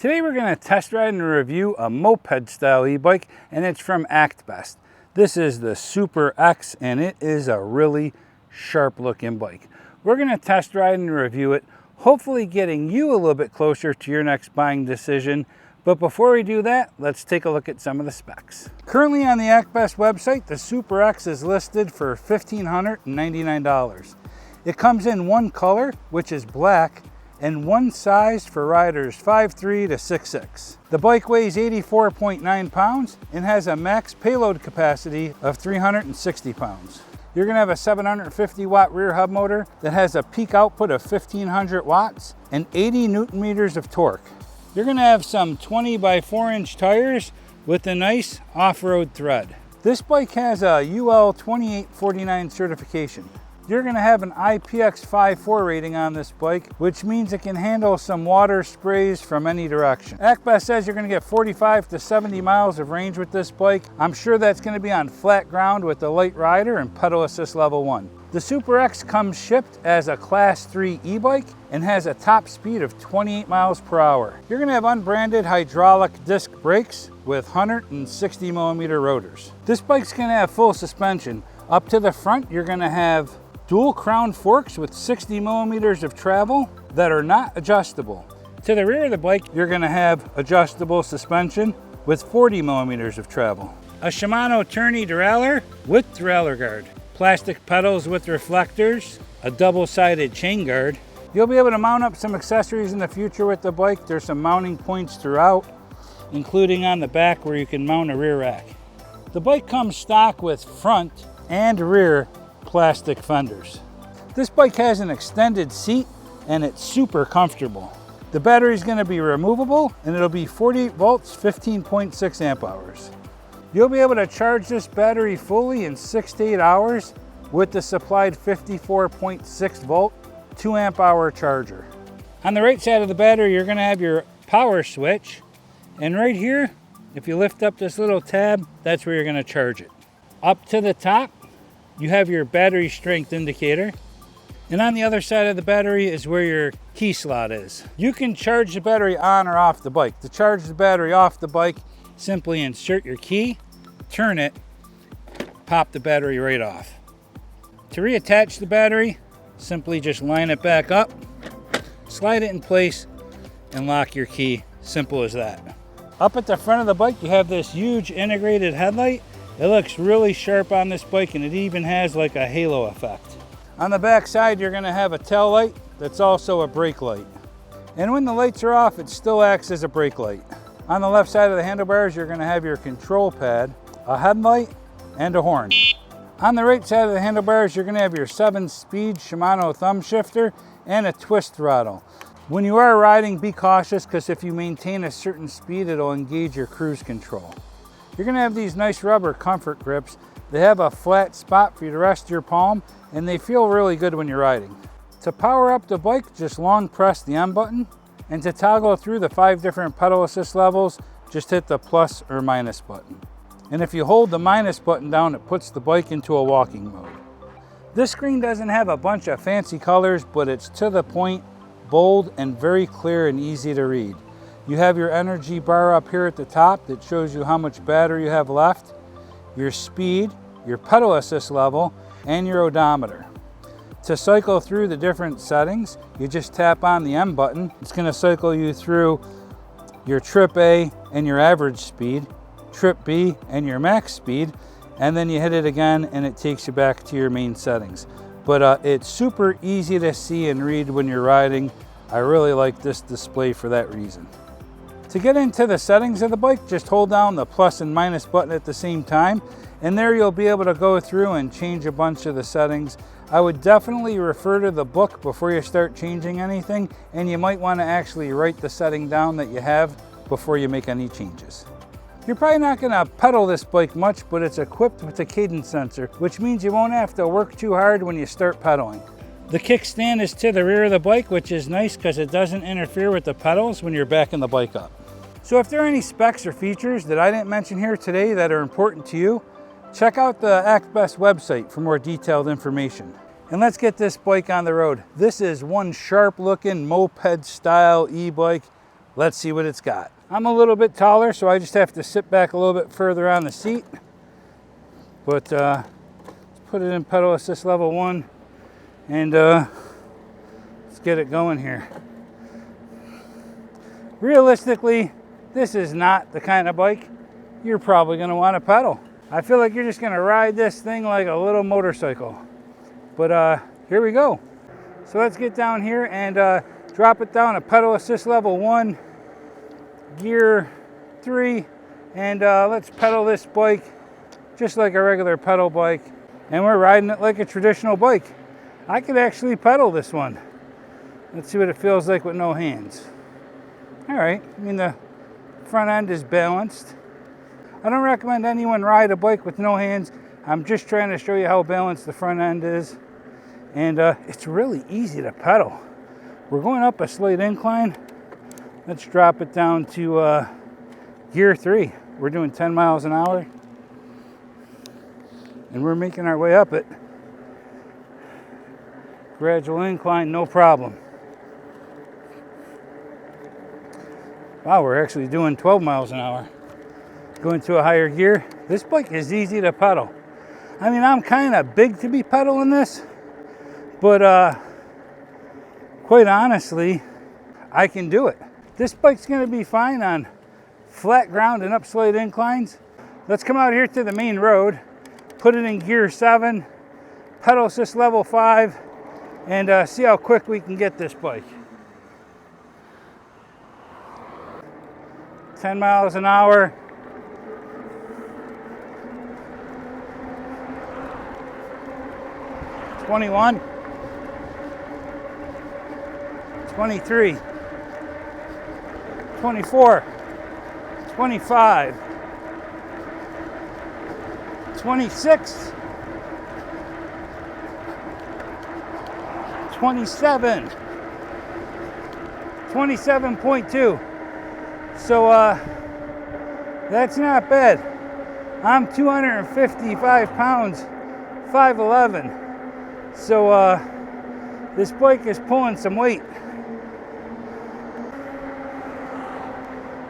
Today we're going to test ride and review a moped style e-bike, and it's from Actbest. This is the Super X, and it is a really sharp looking bike. We're going to test ride and review it, hopefully getting you a little bit closer to your next buying decision. But before we do that, let's take a look at some of the specs. Currently on the Actbest website, the Super X is listed for $1,599. It comes in one color, which is black, and one size for riders 5'3" to 6'6". The bike weighs 84.9 pounds and has a max payload capacity of 360 pounds. You're going to have a 750 watt rear hub motor that has a peak output of 1500 watts and 80 Newton meters of torque. You're going to have some 20 by 4 inch tires with a nice off-road tread. This bike has a UL 2849 certification. You're going to have an IPX54 rating on this bike, which means it can handle some water sprays from any direction. Actbest says you're going to get 45 to 70 miles of range with this bike. I'm sure that's going to be on flat ground with the light rider and pedal assist level 1. The Super X comes shipped as a Class 3 e-bike and has a top speed of 28 miles per hour. You're going to have unbranded hydraulic disc brakes with 160 millimeter rotors. This bike's going to have full suspension. Up to the front, you're going to have dual crown forks with 60 millimeters of travel that are not adjustable. To the rear of the bike, you're going to have adjustable suspension with 40 millimeters of travel. A Shimano tourney derailleur with derailleur guard. Plastic pedals with reflectors. A double-sided chain guard. You'll be able to mount up some accessories in the future with the bike. There's some mounting points throughout, including on the back where you can mount a rear rack. The bike comes stock with front and rear plastic fenders. This bike has an extended seat and it's super comfortable. The battery is going to be removable and it'll be 48 volts, 15.6 amp hours. You'll be able to charge this battery fully in 6 to 8 hours with the supplied 54.6 volt, 2 amp hour charger. On the right side of the battery, you're going to have your power switch, and right here, if you lift up this little tab, that's where you're going to charge it. Up to the top, you have your battery strength indicator, and on the other side of the battery is where your key slot is. You can charge the battery on or off the bike. To charge the battery off the bike, simply insert your key, turn it, pop the battery right off. To reattach the battery, simply just line it back up, slide it in place, and lock your key. Simple as that. Up at the front of the bike, you have this huge integrated headlight. It looks really sharp on this bike, and it even has like a halo effect. On the back side, you're going to have a tail light that's also a brake light. And when the lights are off, it still acts as a brake light. On the left side of the handlebars, you're going to have your control pad, a headlight, and a horn. On the right side of the handlebars, you're going to have your 7-speed Shimano thumb shifter and a twist throttle. When you are riding, be cautious, because if you maintain a certain speed, it'll engage your cruise control. You're going to have these nice rubber comfort grips. They have a flat spot for you to rest your palm, and they feel really good when you're riding. To power up the bike, just long press the M button, and to toggle through the 5 different pedal assist levels, just hit the plus or minus button. And if you hold the minus button down, it puts the bike into a walking mode. This screen doesn't have a bunch of fancy colors, but it's to the point, bold, and very clear and easy to read. You have your energy bar up here at the top that shows you how much battery you have left, your speed, your pedal assist level, and your odometer. To cycle through the different settings, you just tap on the M button. It's going to cycle you through your trip A and your average speed, trip B and your max speed, and then you hit it again and it takes you back to your main settings. But it's super easy to see and read when you're riding. I really like this display for that reason. To get into the settings of the bike, just hold down the plus and minus button at the same time, and there you'll be able to go through and change a bunch of the settings. I would definitely refer to the book before you start changing anything, and you might want to actually write the setting down that you have before you make any changes. You're probably not going to pedal this bike much, but it's equipped with a cadence sensor, which means you won't have to work too hard when you start pedaling. The kickstand is to the rear of the bike, which is nice because it doesn't interfere with the pedals when you're backing the bike up. So if there are any specs or features that I didn't mention here today that are important to you, check out the Actbest website for more detailed information. And let's get this bike on the road. This is one sharp looking moped style e-bike. Let's see what it's got. I'm a little bit taller, so I just have to sit back a little bit further on the seat. But let's put it in pedal assist level 1 and let's get it going here. Realistically, this is not the kind of bike you're probably going to want to pedal. I feel like you're just going to ride this thing like a little motorcycle. But here we go. So let's get down here and drop it down to pedal assist level 1, gear 3, and let's pedal this bike just like a regular pedal bike. And we're riding it like a traditional bike. I could actually pedal this one. Let's see what it feels like with no hands. All right, I mean the front end is balanced. I don't recommend anyone ride a bike with no hands. I'm just trying to show you how balanced the front end is. And it's really easy to pedal. We're going up a slight incline. Let's drop it down to gear 3. We're doing 10 miles an hour. And we're making our way up it. Gradual incline, no problem. Wow, we're actually doing 12 miles an hour. Going to a higher gear. This bike is easy to pedal. I mean, I'm kind of big to be pedaling this, but quite honestly, I can do it. This bike's gonna be fine on flat ground and up slight inclines. Let's come out here to the main road, put it in gear 7, pedal assist level 5, and see how quick we can get this bike. 10 miles an hour. $21, $23, $24, $25, $26, $27, $27.2. So that's not bad. I'm 255 pounds, 5'11". So this bike is pulling some weight.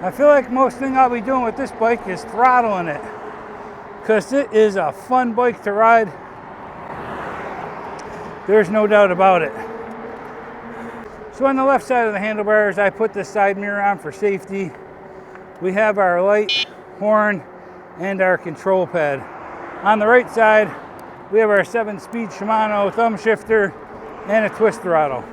I feel like most thing I'll be doing with this bike is throttling it, because it is a fun bike to ride. There's no doubt about it. So on the left side of the handlebars, I put the side mirror on for safety. We have our light, horn, and our control pad. On the right side, we have our 7-speed Shimano thumb shifter and a twist throttle.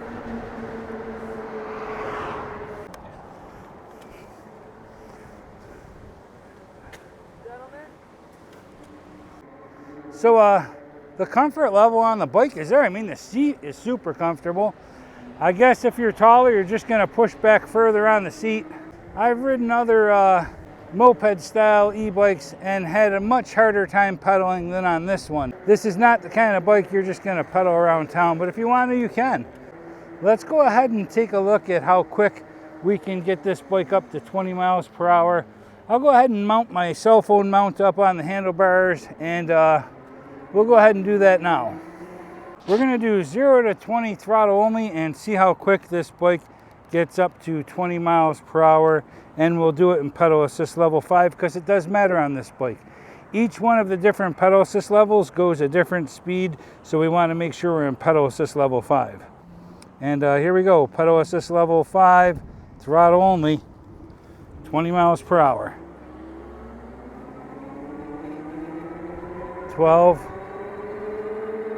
So the comfort level on the bike is there. I mean, the seat is super comfortable. I guess if you're taller, you're just gonna push back further on the seat. I've ridden other moped-style e-bikes and had a much harder time pedaling than on this one. This is not the kind of bike you're just gonna pedal around town, but if you want to, you can. Let's go ahead and take a look at how quick we can get this bike up to 20 miles per hour. I'll go ahead and mount my cell phone mount up on the handlebars, and we'll go ahead and do that now. We're gonna do 0 to 20 throttle only and see how quick this bike gets up to 20 miles per hour, and we'll do it in pedal assist level 5 because it does matter on this bike. Each one of the different pedal assist levels goes a different speed, so we want to make sure we're in pedal assist level 5. And here we go, pedal assist level 5, throttle only, 20 miles per hour. 12,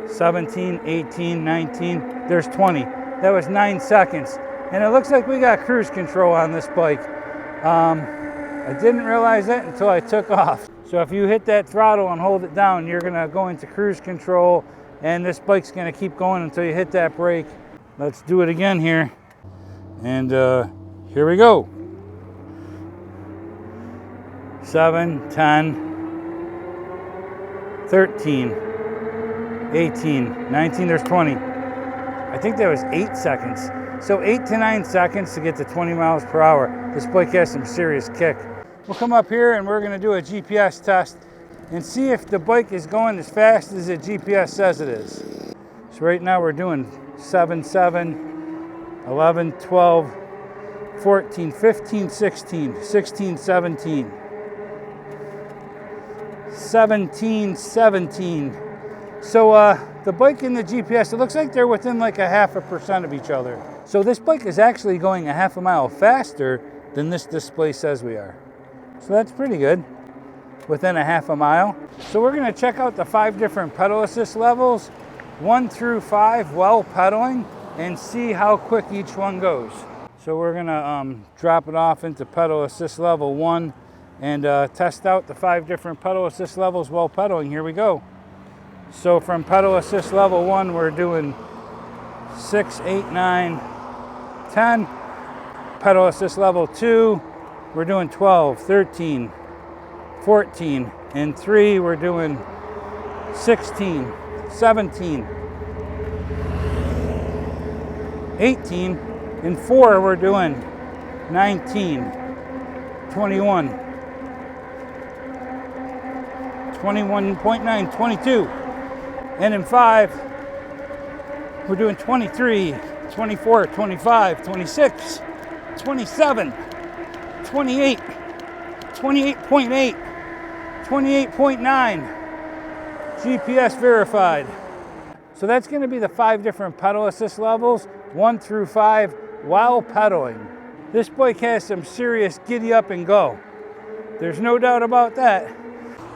17, 18, 19, there's 20. That was 9 seconds. And it looks like we got cruise control on this bike. I didn't realize that until I took off. So if you hit that throttle and hold it down, you're gonna go into cruise control, and this bike's gonna keep going until you hit that brake. Let's do it again here. And here we go. 7, 10, 13, 18, 19, there's 20. I think that was 8 seconds. So 8 to 9 seconds to get to 20 miles per hour. This bike has some serious kick. We'll come up here and we're gonna do a GPS test and see if the bike is going as fast as the GPS says it is. So right now we're doing 7, 7, 11, 12, 14, 15, 16, 16, 17, 17, 17. So the bike and the GPS, it looks like they're within like a 0.5% of each other. So this bike is actually going a 1/2 mile faster than this display says we are. So that's pretty good, within a 1/2 mile. So we're gonna check out the 5 different pedal assist levels, 1 through 5 while pedaling, and see how quick each one goes. So we're gonna drop it off into pedal assist level 1 and test out the 5 different pedal assist levels while pedaling. Here we go. So from pedal assist level 1, we're doing 6, 8, 9, 10. Pedal assist level 2, we're doing 12, 13, 14. And 3, we're doing 16, 17, 18. And 4, we're doing 19, 21, 21.9, 22. And in 5, we're doing 23, 24, 25, 26, 27, 28, 28.8, 28.9, GPS verified. So that's going to be the 5 different pedal assist levels, 1 through 5, while pedaling. This bike has some serious giddy up and go. There's no doubt about that.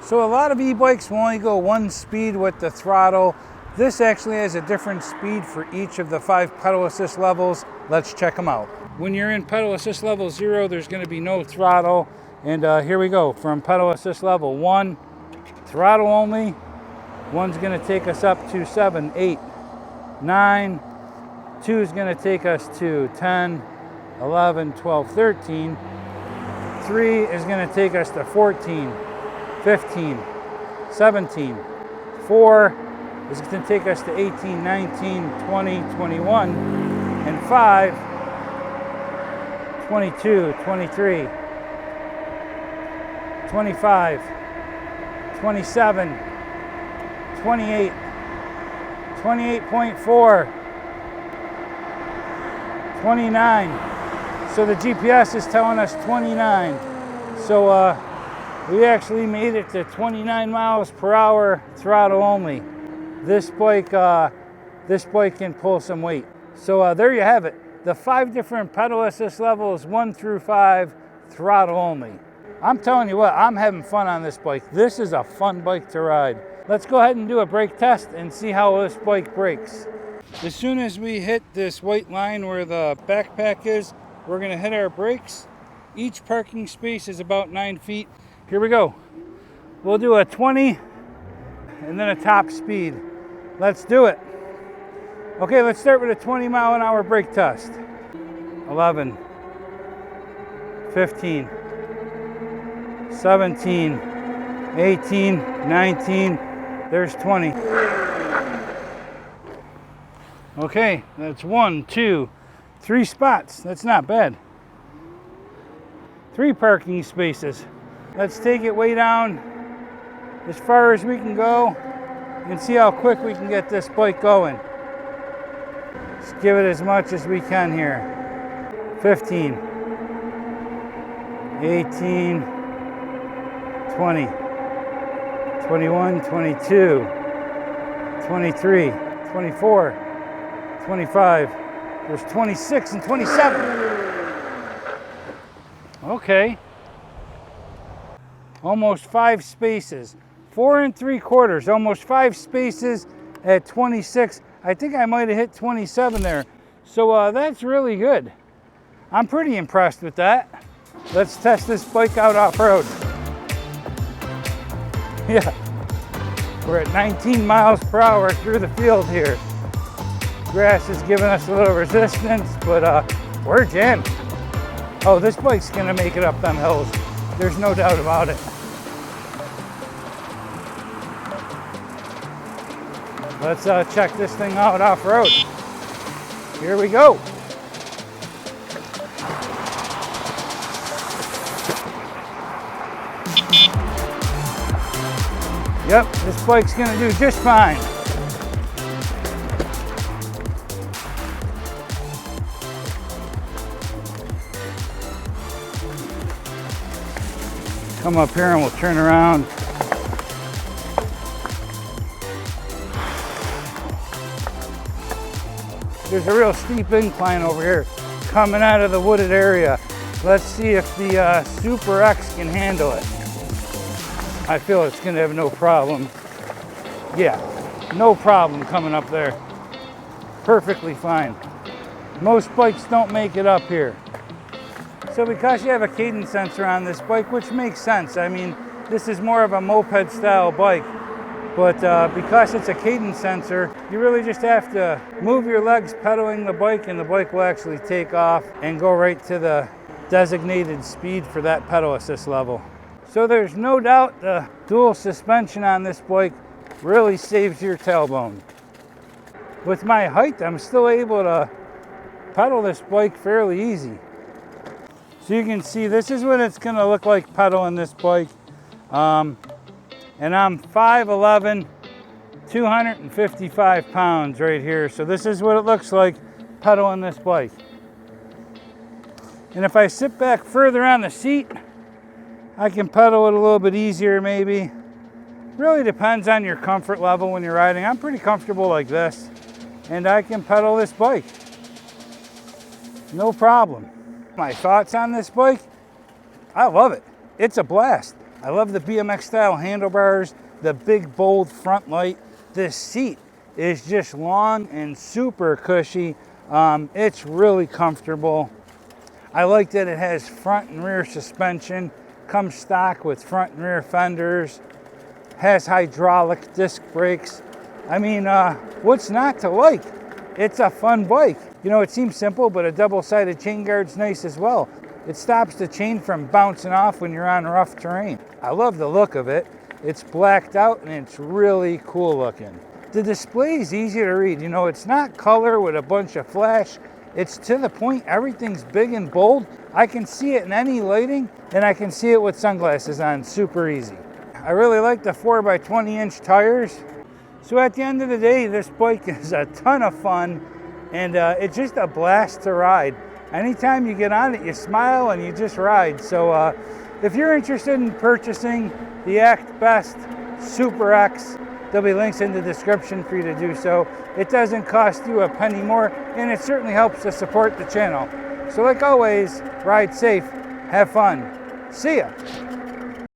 So a lot of e-bikes will only go 1 speed with the throttle. This actually has a different speed for each of the 5 pedal assist levels. Let's check them out. When you're in pedal assist level 0, there's going to be no throttle. And here we go. From pedal assist level 1, throttle only. 1's going to take us up to 7, 8, 9. 2 is going to take us to 10, 11, 12, 13. 3 is going to take us to 14, 15, 17. 4 is going to take us to 18, 19, 20, 21. And 5, 22, 23, 25, 27, 28, 28.4, 29. So the GPS is telling us 29. So we actually made it to 29 miles per hour throttle only. This bike can pull some weight. So there you have it. The 5 different pedal assist levels, 1 through 5, throttle only. I'm telling you what, I'm having fun on this bike. This is a fun bike to ride. Let's go ahead and do a brake test and see how this bike brakes. As soon as we hit this white line where the backpack is, we're gonna hit our brakes. Each parking space is about 9 feet. Here we go. We'll do a 20 and then a top speed. Let's do it. Okay, let's start with a 20-mile-an-hour brake test. 11, 15, 17, 18, 19, there's 20. Okay, that's 1, 2, 3 spots. That's not bad. 3 parking spaces. Let's take it way down as far as we can go and see how quick we can get this bike going. Let's give it as much as we can here. 15, 18, 20, 21, 22, 23, 24, 25, there's 26 and 27. Okay. Almost 5 spaces. 4 3/4, almost 5 spaces at 26. I think I might have hit 27 there. So that's really good. I'm pretty impressed with that. Let's test this bike out off-road. Yeah, we're at 19 miles per hour through the field here. Grass is giving us a little resistance, but we're jammed. Oh, this bike's gonna make it up them hills. There's no doubt about it. Let's check this thing out off-road. Here we go. Yep, this bike's gonna do just fine. Come up here and we'll turn around. There's a real steep incline over here coming out of the wooded area. Let's see if the Super X can handle it. I feel it's gonna have no problem. Yeah, no problem coming up there. Perfectly fine. Most bikes don't make it up here. So because you have a cadence sensor on this bike, which makes sense. I mean, this is more of a moped style bike, but because it's a cadence sensor, you really just have to move your legs pedaling the bike and the bike will actually take off and go right to the designated speed for that pedal assist level. So there's no doubt the dual suspension on this bike really saves your tailbone. With my height, I'm still able to pedal this bike fairly easy. So you can see this is what it's gonna look like pedaling this bike. And I'm 5'11", 255 pounds right here. So this is what it looks like pedaling this bike. And if I sit back further on the seat, I can pedal it a little bit easier maybe. Really depends on your comfort level when you're riding. I'm pretty comfortable like this, and I can pedal this bike. No problem. My thoughts on this bike? I love it. It's a blast. I love the BMX style handlebars, the big bold front light. This seat is just long and super cushy. It's really comfortable. I like that it has front and rear suspension, comes stock with front and rear fenders, has hydraulic disc brakes. I mean, what's not to like? It's a fun bike. You know, it seems simple, but a double-sided chain guard's nice as well. It stops the chain from bouncing off when you're on rough terrain. I love the look of it. It's blacked out and it's really cool looking. The display is easy to read. You know, it's not color with a bunch of flash. It's to the point. Everything's big and bold. I can see it in any lighting, and I can see it with sunglasses on super easy. I really like the 4x20-inch tires. So at the end of the day, this bike is a ton of fun, and it's just a blast to ride. Anytime you get on it, you smile and you just ride. So if you're interested in purchasing the Actbest Super X, there'll be links in the description for you to do so. It doesn't cost you a penny more, and it certainly helps to support the channel. So like always, ride safe, have fun. See ya.